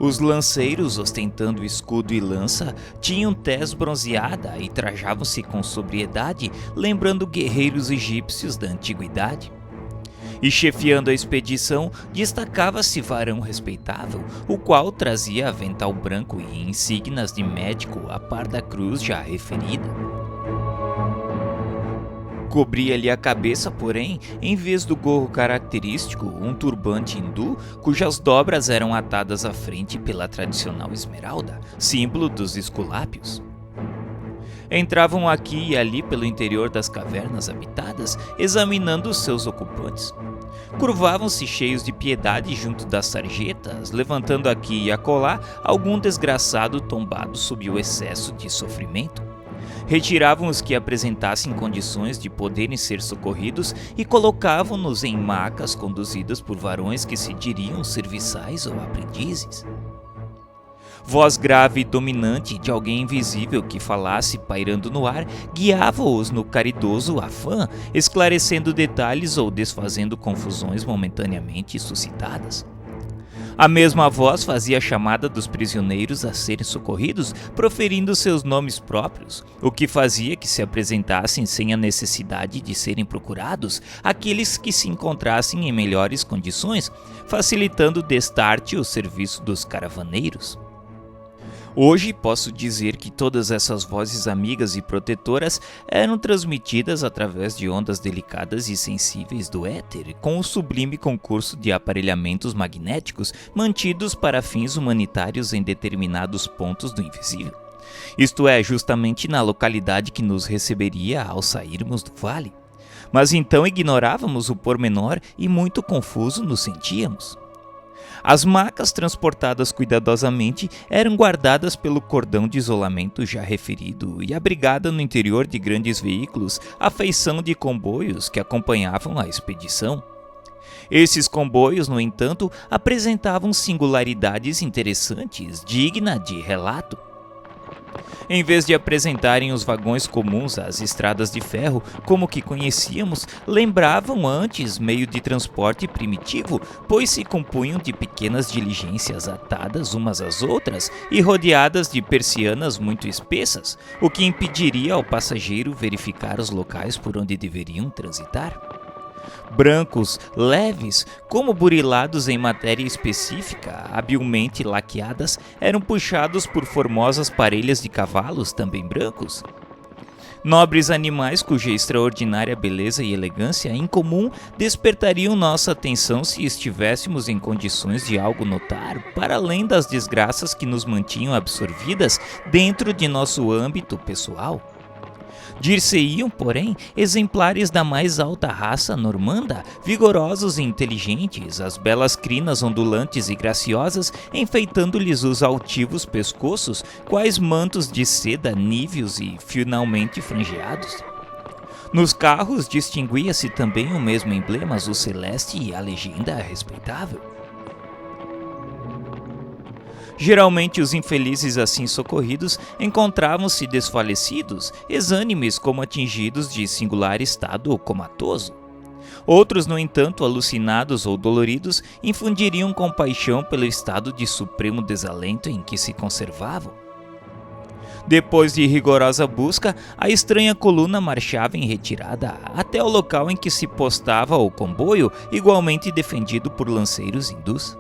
Os lanceiros, ostentando escudo e lança, tinham tez bronzeada e trajavam-se com sobriedade, lembrando guerreiros egípcios da antiguidade. E chefiando a expedição, destacava-se varão respeitável, o qual trazia avental branco e insígnias de médico a par da cruz já referida. Cobria-lhe a cabeça, porém, em vez do gorro característico, um turbante hindu, cujas dobras eram atadas à frente pela tradicional esmeralda, símbolo dos esculápios. Entravam aqui e ali pelo interior das cavernas habitadas, examinando os seus ocupantes. Curvavam-se cheios de piedade junto das sarjetas, levantando aqui e acolá algum desgraçado tombado sob o excesso de sofrimento. Retiravam os que apresentassem condições de poderem ser socorridos e colocavam-nos em macas conduzidas por varões que se diriam serviçais ou aprendizes. Voz grave e dominante de alguém invisível que falasse pairando no ar guiava-os no caridoso afã, esclarecendo detalhes ou desfazendo confusões momentaneamente suscitadas. A mesma voz fazia a chamada dos prisioneiros a serem socorridos, proferindo seus nomes próprios, o que fazia que se apresentassem sem a necessidade de serem procurados aqueles que se encontrassem em melhores condições, facilitando destarte o serviço dos caravaneiros. Hoje posso dizer que todas essas vozes amigas e protetoras eram transmitidas através de ondas delicadas e sensíveis do éter, com o sublime concurso de aparelhamentos magnéticos mantidos para fins humanitários em determinados pontos do invisível. Isto é, justamente na localidade que nos receberia ao sairmos do vale. Mas então ignorávamos o pormenor e muito confuso nos sentíamos. As macas transportadas cuidadosamente eram guardadas pelo cordão de isolamento já referido e abrigadas no interior de grandes veículos à feição de comboios que acompanhavam a expedição. Esses comboios, no entanto, apresentavam singularidades interessantes, dignas de relato. Em vez de apresentarem os vagões comuns às estradas de ferro, como que conhecíamos, lembravam antes meio de transporte primitivo, pois se compunham de pequenas diligências atadas umas às outras e rodeadas de persianas muito espessas, o que impediria ao passageiro verificar os locais por onde deveriam transitar. Brancos, leves, como burilados em matéria específica, habilmente laqueadas, eram puxados por formosas parelhas de cavalos, também brancos. Nobres animais cuja extraordinária beleza e elegância em comum despertariam nossa atenção se estivéssemos em condições de algo notar, para além das desgraças que nos mantinham absorvidas dentro de nosso âmbito pessoal. Dir-se-iam, porém, exemplares da mais alta raça normanda, vigorosos e inteligentes, as belas crinas ondulantes e graciosas, enfeitando-lhes os altivos pescoços, quais mantos de seda níveos e finalmente franjeados. Nos carros distinguia-se também o mesmo emblema azul celeste e a legenda respeitável. Geralmente os infelizes assim socorridos encontravam-se desfalecidos, exânimes como atingidos de singular estado comatoso. Outros, no entanto, alucinados ou doloridos, infundiriam compaixão pelo estado de supremo desalento em que se conservavam. Depois de rigorosa busca, a estranha coluna marchava em retirada até o local em que se postava o comboio, igualmente defendido por lanceiros hindus.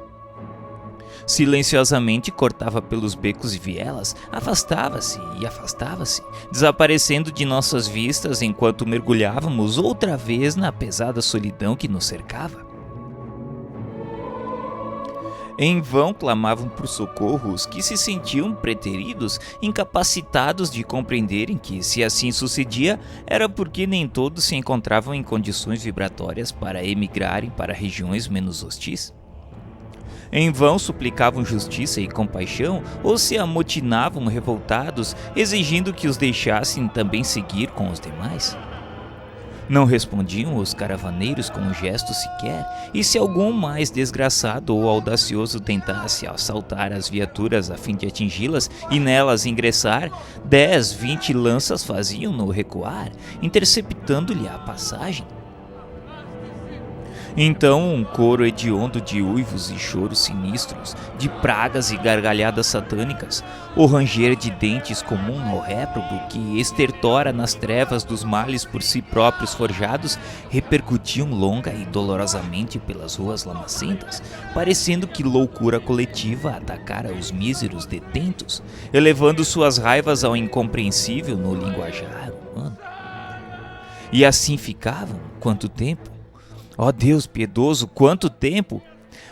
Silenciosamente cortava pelos becos e vielas, afastava-se e afastava-se, desaparecendo de nossas vistas enquanto mergulhávamos outra vez na pesada solidão que nos cercava. Em vão clamavam por socorro os que se sentiam preteridos, incapacitados de compreenderem que, se assim sucedia, era porque nem todos se encontravam em condições vibratórias para emigrarem para regiões menos hostis. Em vão suplicavam justiça e compaixão ou se amotinavam revoltados, exigindo que os deixassem também seguir com os demais. Não respondiam os caravaneiros com um gesto sequer, e se algum mais desgraçado ou audacioso tentasse assaltar as viaturas a fim de atingi-las e nelas ingressar, 10, 20 lanças faziam-no recuar, interceptando-lhe a passagem. Então um coro hediondo de uivos e choros sinistros, de pragas e gargalhadas satânicas, o ranger de dentes comum ao réprobo que estertora nas trevas dos males por si próprios forjados, repercutiam longa e dolorosamente pelas ruas lamacentas, parecendo que loucura coletiva atacara os míseros detentos, elevando suas raivas ao incompreensível no linguajar humano. E assim ficavam, quanto tempo? Ó Deus piedoso, quanto tempo!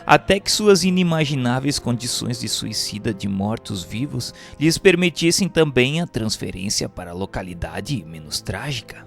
Até que suas inimagináveis condições de suicida de mortos-vivos lhes permitissem também a transferência para a localidade menos trágica.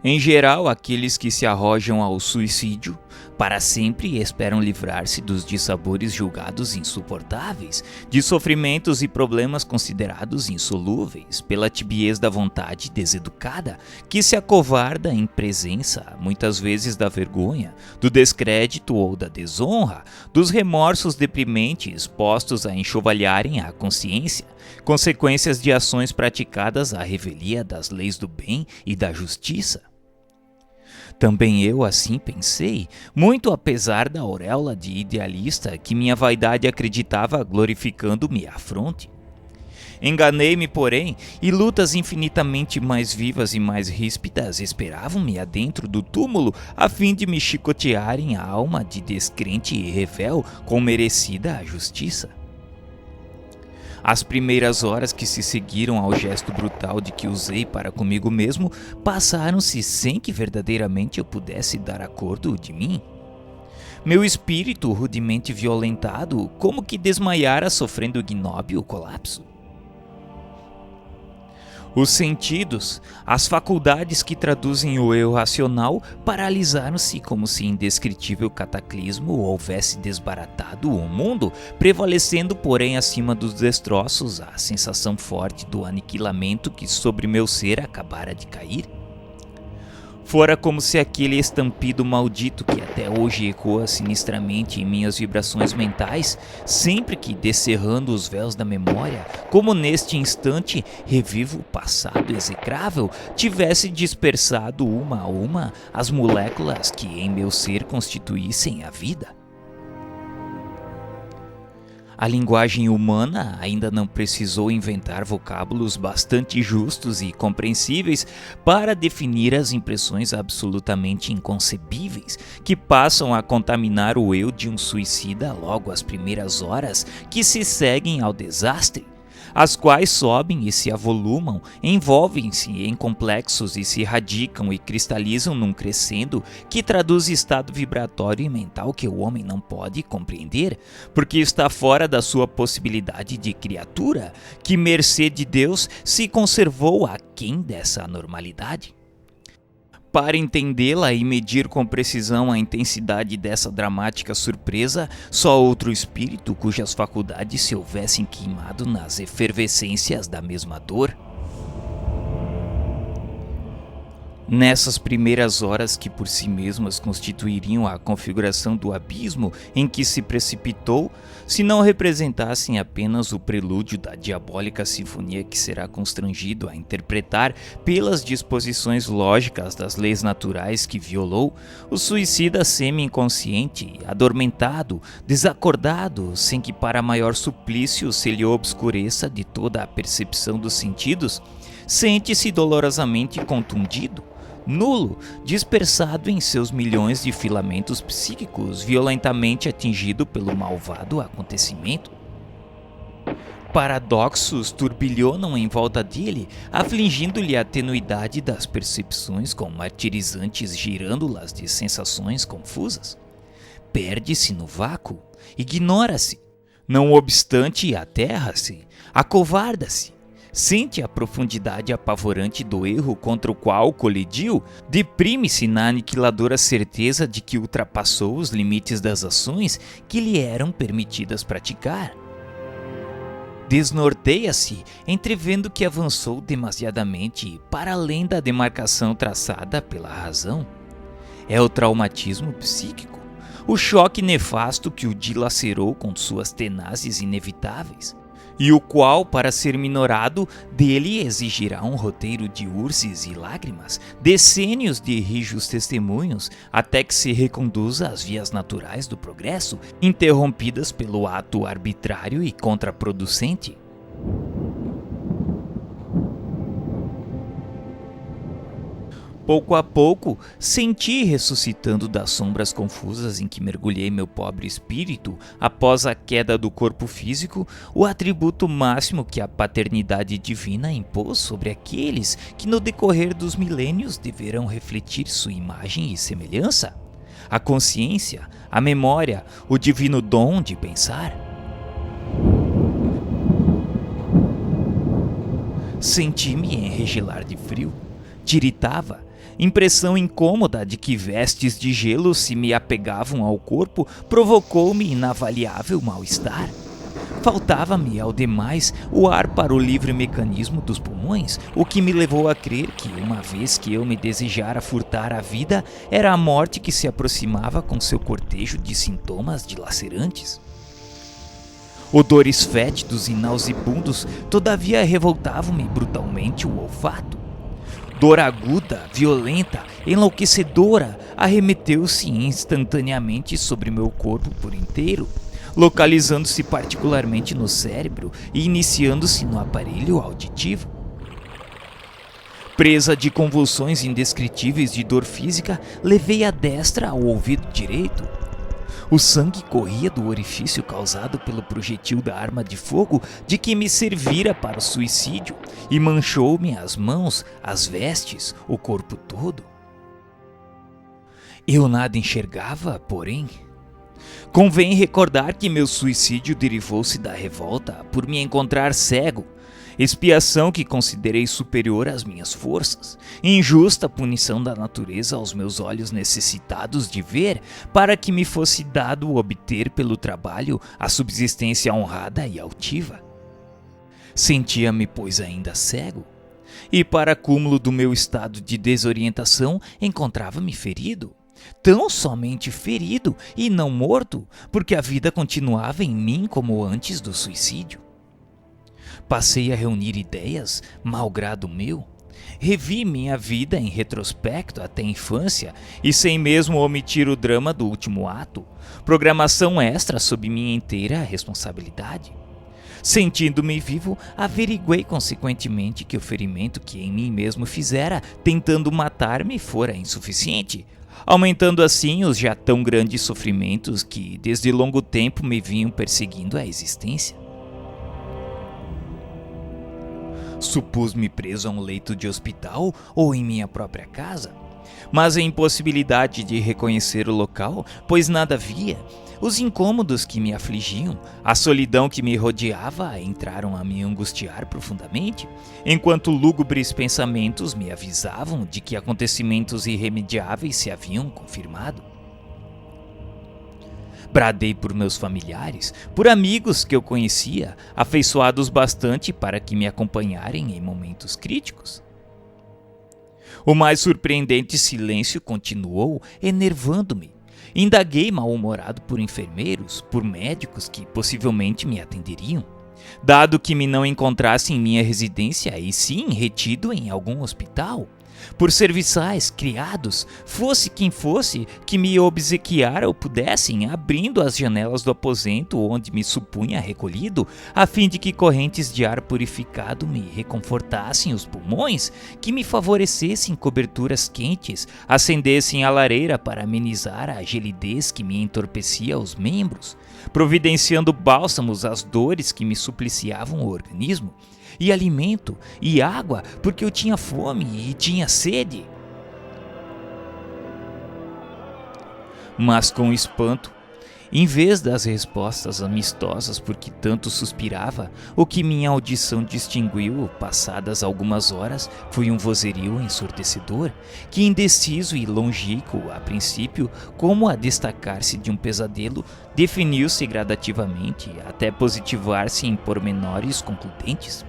Em geral, aqueles que se arrojam ao suicídio para sempre esperam livrar-se dos dissabores julgados insuportáveis, de sofrimentos e problemas considerados insolúveis, pela tibieza da vontade deseducada, que se acovarda em presença, muitas vezes, da vergonha, do descrédito ou da desonra, dos remorsos deprimentes postos a enxovalharem a consciência, consequências de ações praticadas à revelia das leis do bem e da justiça. Também eu assim pensei, muito apesar da auréola de idealista que minha vaidade acreditava glorificando-me à fronte. Enganei-me, porém, e lutas infinitamente mais vivas e mais ríspidas esperavam-me adentro do túmulo a fim de me chicotearem a alma de descrente e revel com merecida justiça. As primeiras horas que se seguiram ao gesto brutal de que usei para comigo mesmo passaram-se sem que verdadeiramente eu pudesse dar acordo de mim. Meu espírito, rudemente violentado, como que desmaiara sofrendo ignóbil colapso. Os sentidos, as faculdades que traduzem o eu racional, paralisaram-se como se indescritível cataclismo houvesse desbaratado o mundo, prevalecendo, porém, acima dos destroços, a sensação forte do aniquilamento que sobre meu ser acabara de cair. Fora como se aquele estampido maldito que até hoje ecoa sinistramente em minhas vibrações mentais, sempre que descerrando os véus da memória, como neste instante revivo o passado execrável, tivesse dispersado uma a uma as moléculas que em meu ser constituíssem a vida. A linguagem humana ainda não precisou inventar vocábulos bastante justos e compreensíveis para definir as impressões absolutamente inconcebíveis que passam a contaminar o eu de um suicida logo às primeiras horas que se seguem ao desastre, as quais sobem e se avolumam, envolvem-se em complexos e se radicam e cristalizam num crescendo que traduz estado vibratório e mental que o homem não pode compreender, porque está fora da sua possibilidade de criatura, que mercê de Deus se conservou aquém dessa anormalidade. Para entendê-la e medir com precisão a intensidade dessa dramática surpresa, só outro espírito cujas faculdades se houvessem queimado nas efervescências da mesma dor. Nessas primeiras horas que por si mesmas constituiriam a configuração do abismo em que se precipitou, se não representassem apenas o prelúdio da diabólica sinfonia que será constrangido a interpretar pelas disposições lógicas das leis naturais que violou, o suicida semi-inconsciente, adormentado, desacordado, sem que para maior suplício se lhe obscureça de toda a percepção dos sentidos, sente-se dolorosamente contundido, nulo, dispersado em seus milhões de filamentos psíquicos, violentamente atingido pelo malvado acontecimento. Paradoxos turbilhonam em volta dele, afligindo-lhe a tenuidade das percepções com martirizantes girândolas de sensações confusas. Perde-se no vácuo, ignora-se, não obstante aterra-se, acovarda-se. Sente a profundidade apavorante do erro contra o qual colidiu, deprime-se na aniquiladora certeza de que ultrapassou os limites das ações que lhe eram permitidas praticar. Desnorteia-se, entrevendo que avançou demasiadamente para além da demarcação traçada pela razão. É o traumatismo psíquico, o choque nefasto que o dilacerou com suas tenazes inevitáveis. e o qual, para ser minorado, dele exigirá um roteiro de urses e lágrimas, decênios de rijos testemunhos, até que se reconduza às vias naturais do progresso, interrompidas pelo ato arbitrário e contraproducente. Pouco a pouco, senti ressuscitando das sombras confusas em que mergulhei meu pobre espírito após a queda do corpo físico, o atributo máximo que a paternidade divina impôs sobre aqueles que no decorrer dos milênios deverão refletir sua imagem e semelhança: a consciência, a memória, o divino dom de pensar. Senti-me enregelar de frio, tiritava. Impressão incômoda de que vestes de gelo se me apegavam ao corpo provocou-me inavaliável mal-estar. Faltava-me, ao demais, o ar para o livre mecanismo dos pulmões, o que me levou a crer que, uma vez que eu me desejara furtar a vida, era a morte que se aproximava com seu cortejo de sintomas dilacerantes. Odores fétidos e nauseabundos, todavia revoltavam-me brutalmente o olfato. Dor aguda, violenta, enlouquecedora, arremeteu-se instantaneamente sobre meu corpo por inteiro, localizando-se particularmente no cérebro e iniciando-se no aparelho auditivo. Presa de convulsões indescritíveis de dor física, levei a destra ao ouvido direito. O sangue corria do orifício causado pelo projetil da arma de fogo de que me servira para o suicídio e manchou-me as mãos, as vestes, o corpo todo. Eu nada enxergava, porém. Convém recordar que meu suicídio derivou-se da revolta por me encontrar cego, expiação que considerei superior às minhas forças, injusta punição da natureza aos meus olhos necessitados de ver, para que me fosse dado obter pelo trabalho a subsistência honrada e altiva. Sentia-me, pois, ainda cego, e para cúmulo do meu estado de desorientação, encontrava-me ferido. Tão somente ferido e não morto, porque a vida continuava em mim como antes do suicídio. Passei a reunir ideias, malgrado meu. Revi minha vida em retrospecto até a infância e sem mesmo omitir o drama do último ato, programação extra sob minha inteira responsabilidade. Sentindo-me vivo, averiguei consequentemente que o ferimento que em mim mesmo fizera, tentando matar-me, fora insuficiente, aumentando assim os já tão grandes sofrimentos que desde longo tempo me vinham perseguindo a existência. Supus-me preso a um leito de hospital ou em minha própria casa, mas a impossibilidade de reconhecer o local, pois nada via, os incômodos que me afligiam, a solidão que me rodeava entraram a me angustiar profundamente, enquanto lúgubres pensamentos me avisavam de que acontecimentos irremediáveis se haviam confirmado. Bradei por meus familiares, por amigos que eu conhecia, afeiçoados bastante para que me acompanharem em momentos críticos. O mais surpreendente silêncio continuou, enervando-me. Indaguei mal-humorado por enfermeiros, por médicos que possivelmente me atenderiam, dado que me não encontrasse em minha residência e sim retido em algum hospital. Por serviçais, criados, fosse quem fosse, que me obsequiara ou pudessem, abrindo as janelas do aposento onde me supunha recolhido, a fim de que correntes de ar purificado me reconfortassem os pulmões, que me favorecessem coberturas quentes, acendessem a lareira para amenizar a gelidez que me entorpecia os membros, providenciando bálsamos às dores que me supliciavam o organismo, e alimento e água, porque eu tinha fome e tinha sede. Mas com espanto, em vez das respostas amistosas por que tanto suspirava, o que minha audição distinguiu, passadas algumas horas, foi um vozerio ensurdecedor, que indeciso e longínquo a princípio, como a destacar-se de um pesadelo, definiu-se gradativamente, até positivar-se em pormenores concludentes.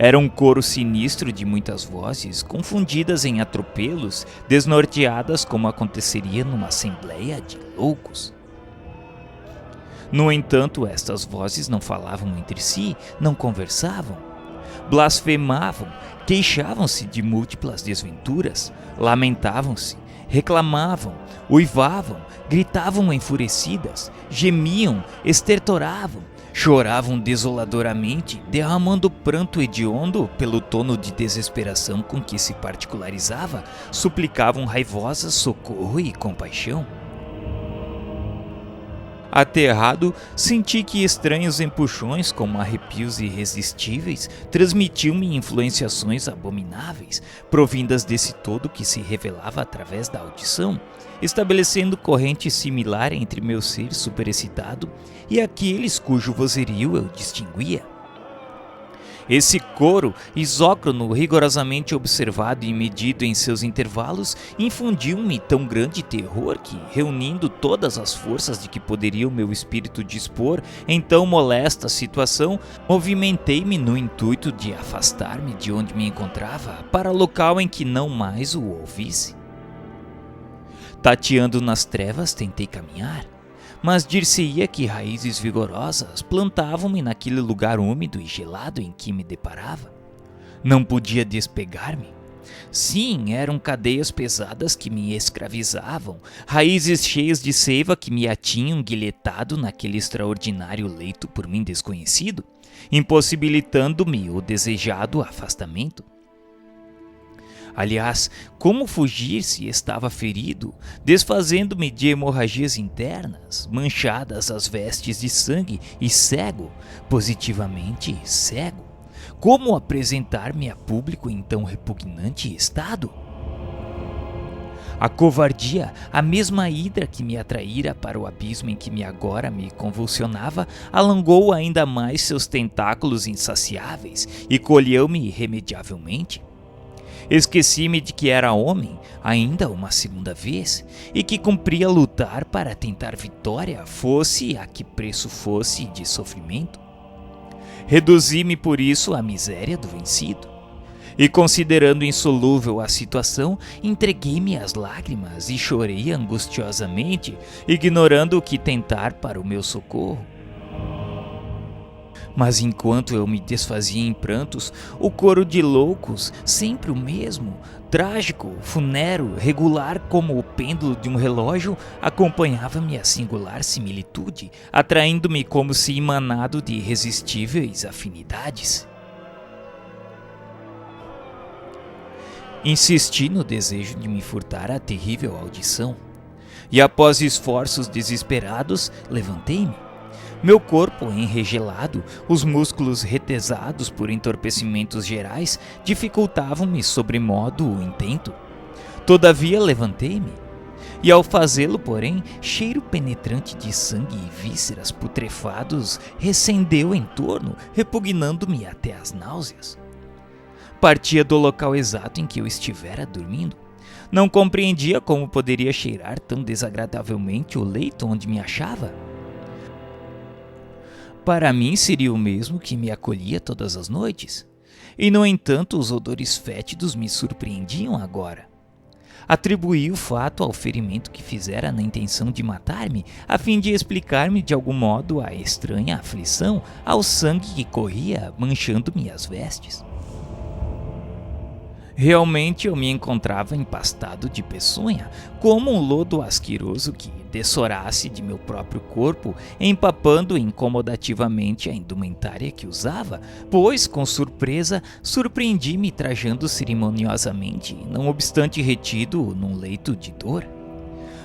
Era um coro sinistro de muitas vozes, confundidas em atropelos, desnorteadas como aconteceria numa assembleia de loucos. No entanto, estas vozes não falavam entre si, não conversavam. Blasfemavam, queixavam-se de múltiplas desventuras, lamentavam-se, reclamavam, uivavam, gritavam enfurecidas, gemiam, estertoravam, choravam desoladoramente, derramando pranto hediondo pelo tono de desesperação com que se particularizava, suplicavam raivosas socorro e compaixão. Aterrado, senti que estranhos empuxões, como arrepios irresistíveis, transmitiam-me influenciações abomináveis, provindas desse todo que se revelava através da audição, estabelecendo corrente similar entre meu ser superexcitado e aqueles cujo vozerio eu distinguia. Esse coro, isócrono rigorosamente observado e medido em seus intervalos, infundiu-me tão grande terror que, reunindo todas as forças de que poderia o meu espírito dispor em tão molesta situação, movimentei-me no intuito de afastar-me de onde me encontrava para local em que não mais o ouvisse. Tateando nas trevas, tentei caminhar, mas dir-se-ia que raízes vigorosas plantavam-me naquele lugar úmido e gelado em que me deparava. Não podia despegar-me. Sim, eram cadeias pesadas que me escravizavam, raízes cheias de seiva que me atinham guilhetado naquele extraordinário leito por mim desconhecido, impossibilitando-me o desejado afastamento. Aliás, como fugir se estava ferido, desfazendo-me de hemorragias internas, manchadas as vestes de sangue e cego, positivamente cego? Como apresentar-me a público em tão repugnante estado? A covardia, a mesma hidra que me atraíra para o abismo em que agora me convulsionava, alongou ainda mais seus tentáculos insaciáveis e colheu-me irremediavelmente. Esqueci-me de que era homem, ainda uma segunda vez, e que cumpria lutar para tentar vitória, fosse a que preço fosse de sofrimento. Reduzi-me por isso à miséria do vencido. E considerando insolúvel a situação, entreguei-me às lágrimas e chorei angustiosamente, ignorando o que tentar para o meu socorro. Mas enquanto eu me desfazia em prantos, o coro de loucos, sempre o mesmo, trágico, funero, regular como o pêndulo de um relógio, acompanhava-me a singular similitude, atraindo-me como se emanado de irresistíveis afinidades. Insisti no desejo de me furtar à terrível audição, e após esforços desesperados, levantei-me. Meu corpo enregelado, os músculos retesados por entorpecimentos gerais, dificultavam-me sobremodo o intento. Todavia levantei-me, e ao fazê-lo, porém, cheiro penetrante de sangue e vísceras putrefados recendeu em torno, repugnando-me até as náuseas. Partia do local exato em que eu estivera dormindo. Não compreendia como poderia cheirar tão desagradavelmente o leito onde me achava. Para mim seria o mesmo que me acolhia todas as noites, e no entanto os odores fétidos me surpreendiam agora. Atribuí o fato ao ferimento que fizera na intenção de matar-me, a fim de explicar-me de algum modo a estranha aflição ao sangue que corria manchando-me as vestes. Realmente eu me encontrava empastado de peçonha, como um lodo asqueroso que dessorasse de meu próprio corpo, empapando incomodativamente a indumentária que usava, pois, com surpresa, surpreendi-me trajando cerimoniosamente, não obstante retido num leito de dor.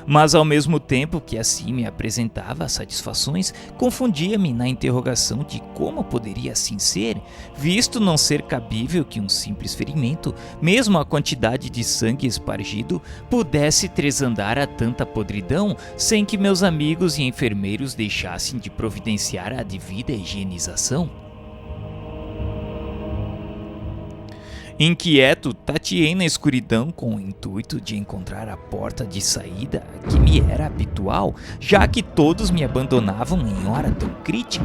Mas ao mesmo tempo que assim me apresentava satisfações, confundia-me na interrogação de como poderia assim ser, visto não ser cabível que um simples ferimento, mesmo a quantidade de sangue espargido, pudesse tresandar a tanta podridão sem que meus amigos e enfermeiros deixassem de providenciar a devida higienização. Inquieto, tateei na escuridão com o intuito de encontrar a porta de saída que me era habitual, já que todos me abandonavam em hora tão crítica.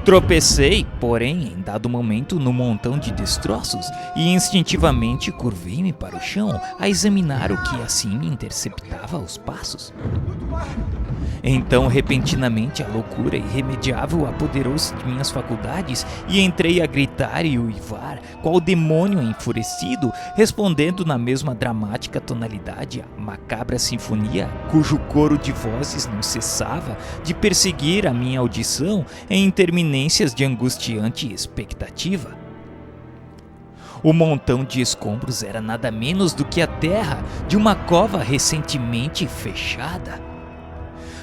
Tropecei, porém, em dado momento, num montão de destroços e instintivamente curvei-me para o chão a examinar o que assim me interceptava os passos. Então, repentinamente, a loucura irremediável apoderou-se de minhas faculdades e entrei a gritar e uivar, qual demônio enfurecido, respondendo na mesma dramática tonalidade à macabra sinfonia, cujo coro de vozes não cessava de perseguir a minha audição em interminências de angustiante expectativa. O montão de escombros era nada menos do que a terra de uma cova recentemente fechada.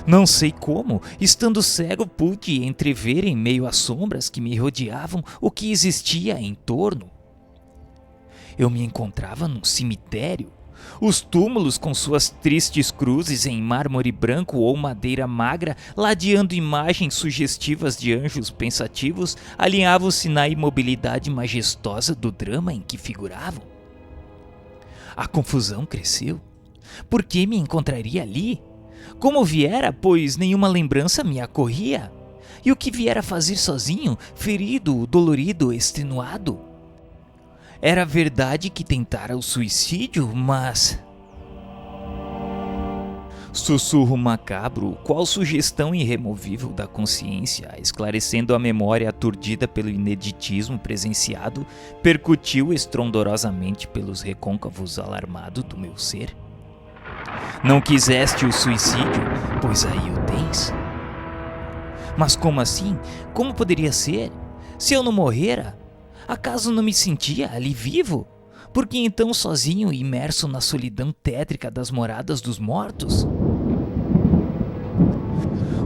Não sei como, estando cego, pude entrever em meio às sombras que me rodeavam o que existia em torno. Eu me encontrava num cemitério. Os túmulos, com suas tristes cruzes em mármore branco ou madeira magra, ladeando imagens sugestivas de anjos pensativos, alinhavam-se na imobilidade majestosa do drama em que figuravam. A confusão cresceu. Por que me encontraria ali? Como viera, pois nenhuma lembrança me acorria? E o que viera fazer sozinho, ferido, dolorido, extenuado? Era verdade que tentara o suicídio, mas... Sussurro macabro, qual sugestão irremovível da consciência, esclarecendo a memória aturdida pelo ineditismo presenciado, percutiu estrondorosamente pelos recôncavos alarmados do meu ser. Não quiseste o suicídio, pois aí o tens. Mas como assim? Como poderia ser? Se eu não morrera, acaso não me sentia ali vivo? Por que então sozinho e imerso na solidão tétrica das moradas dos mortos?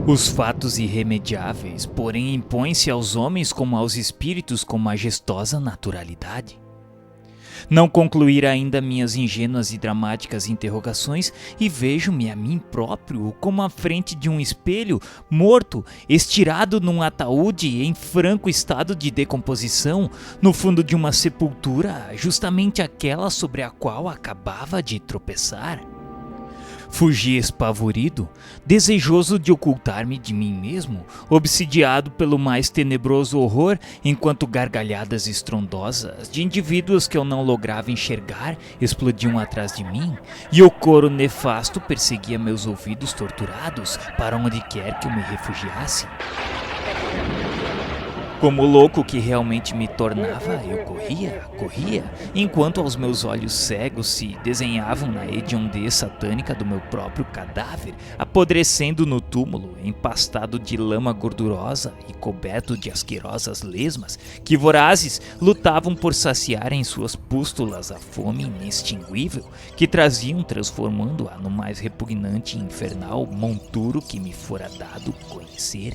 Os fatos irremediáveis, porém, impõem-se aos homens como aos espíritos com majestosa naturalidade. Não concluir ainda minhas ingênuas e dramáticas interrogações e vejo-me a mim próprio como à frente de um espelho, morto, estirado num ataúde em franco estado de decomposição, no fundo de uma sepultura, justamente aquela sobre a qual acabava de tropeçar. Fugi espavorido, desejoso de ocultar-me de mim mesmo, obsidiado pelo mais tenebroso horror, enquanto gargalhadas estrondosas de indivíduos que eu não lograva enxergar explodiam atrás de mim, e o coro nefasto perseguia meus ouvidos torturados para onde quer que eu me refugiasse. Como louco que realmente me tornava, eu corria, enquanto aos meus olhos cegos se desenhavam na hediondez satânica do meu próprio cadáver, apodrecendo no túmulo, empastado de lama gordurosa e coberto de asquerosas lesmas, que vorazes lutavam por saciar em suas pústulas a fome inextinguível, que traziam transformando-a no mais repugnante e infernal monturo que me fora dado conhecer.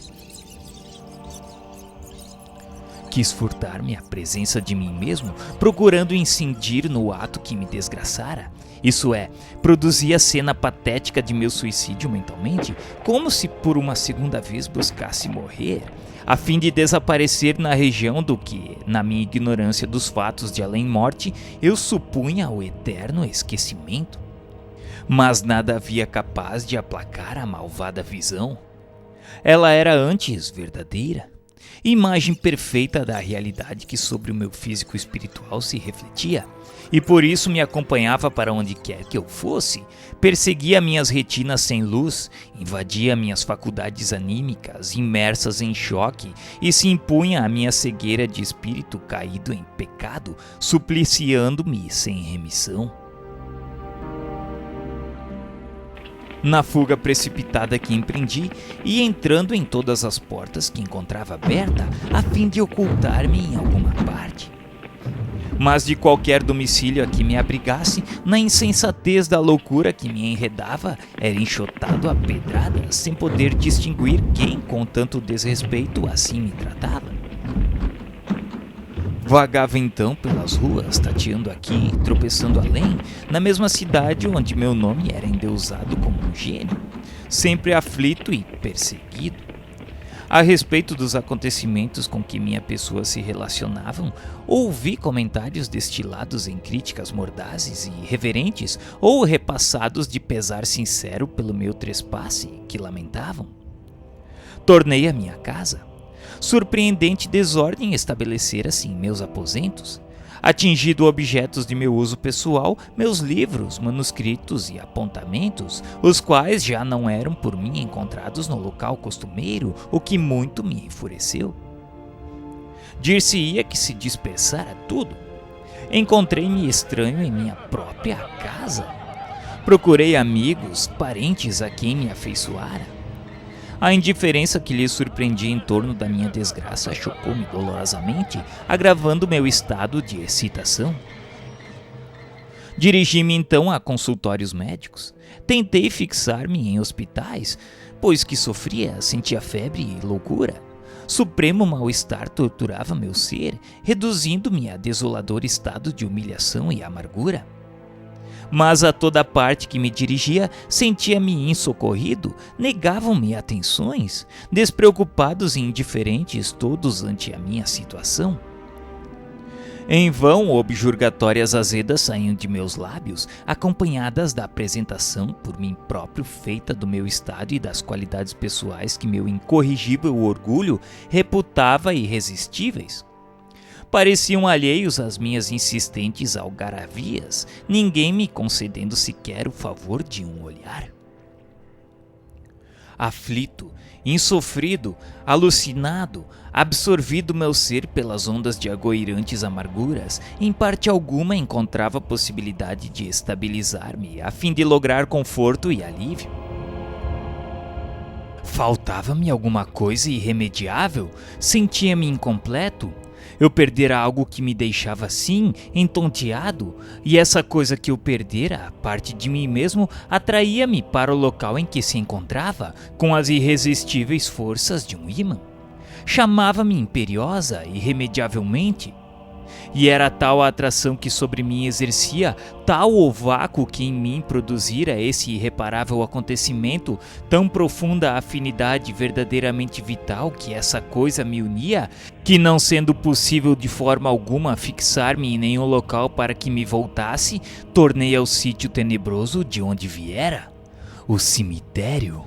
Quis furtar-me à presença de mim mesmo, procurando incidir no ato que me desgraçara. Isso é, produzi a cena patética de meu suicídio mentalmente, como se por uma segunda vez buscasse morrer, a fim de desaparecer na região do que, na minha ignorância dos fatos de além-morte, eu supunha o eterno esquecimento. Mas nada havia capaz de aplacar a malvada visão. Ela era antes verdadeira. Imagem perfeita da realidade que sobre o meu físico espiritual se refletia, e por isso me acompanhava para onde quer que eu fosse, perseguia minhas retinas sem luz, invadia minhas faculdades anímicas, imersas em choque, e se impunha à minha cegueira de espírito caído em pecado, supliciando-me sem remissão. Na fuga precipitada que empreendi e entrando em todas as portas que encontrava aberta a fim de ocultar-me em alguma parte. Mas de qualquer domicílio a que me abrigasse, na insensatez da loucura que me enredava, era enxotado a pedradas sem poder distinguir quem com tanto desrespeito assim me tratava. Vagava então pelas ruas, tateando aqui, tropeçando além, na mesma cidade onde meu nome era endeusado como um gênio, sempre aflito e perseguido. A respeito dos acontecimentos com que minha pessoa se relacionavam, ouvi comentários destilados em críticas mordazes e irreverentes ou repassados de pesar sincero pelo meu trespasse, que lamentavam. Tornei a minha casa. Surpreendente desordem estabelecera-se em meus aposentos. Atingido objetos de meu uso pessoal, meus livros, manuscritos e apontamentos, os quais já não eram por mim encontrados no local costumeiro, o que muito me enfureceu. Dir-se-ia que se dispersara tudo. Encontrei-me estranho em minha própria casa. Procurei amigos, parentes a quem me afeiçoara. A indiferença que lhes surpreendi em torno da minha desgraça chocou-me dolorosamente, agravando meu estado de excitação. Dirigi-me então a consultórios médicos. Tentei fixar-me em hospitais, pois que sentia febre e loucura. Supremo mal-estar torturava meu ser, reduzindo-me a desolador estado de humilhação e amargura. Mas a toda parte que me dirigia, sentia-me insocorrido, negavam-me atenções, despreocupados e indiferentes todos ante a minha situação. Em vão, objurgatórias azedas saíam de meus lábios, acompanhadas da apresentação por mim próprio feita do meu estado e das qualidades pessoais que meu incorrigível orgulho reputava irresistíveis. Pareciam alheios às minhas insistentes algaravias, ninguém me concedendo sequer o favor de um olhar. Aflito, insofrido, alucinado, absorvido meu ser pelas ondas de agoirantes amarguras, em parte alguma encontrava possibilidade de estabilizar-me, a fim de lograr conforto e alívio. Faltava-me alguma coisa irremediável? Sentia-me incompleto? Eu perdera algo que me deixava assim, entonteado, e essa coisa que eu perdera, parte de mim mesmo, atraía-me para o local em que se encontrava, com as irresistíveis forças de um ímã. Chamava-me imperiosa, irremediavelmente. E era tal a atração que sobre mim exercia, tal o vácuo que em mim produzira esse irreparável acontecimento, tão profunda a afinidade verdadeiramente vital que essa coisa me unia, que não sendo possível de forma alguma fixar-me em nenhum local para que me voltasse, tornei ao sítio tenebroso de onde viera, o cemitério.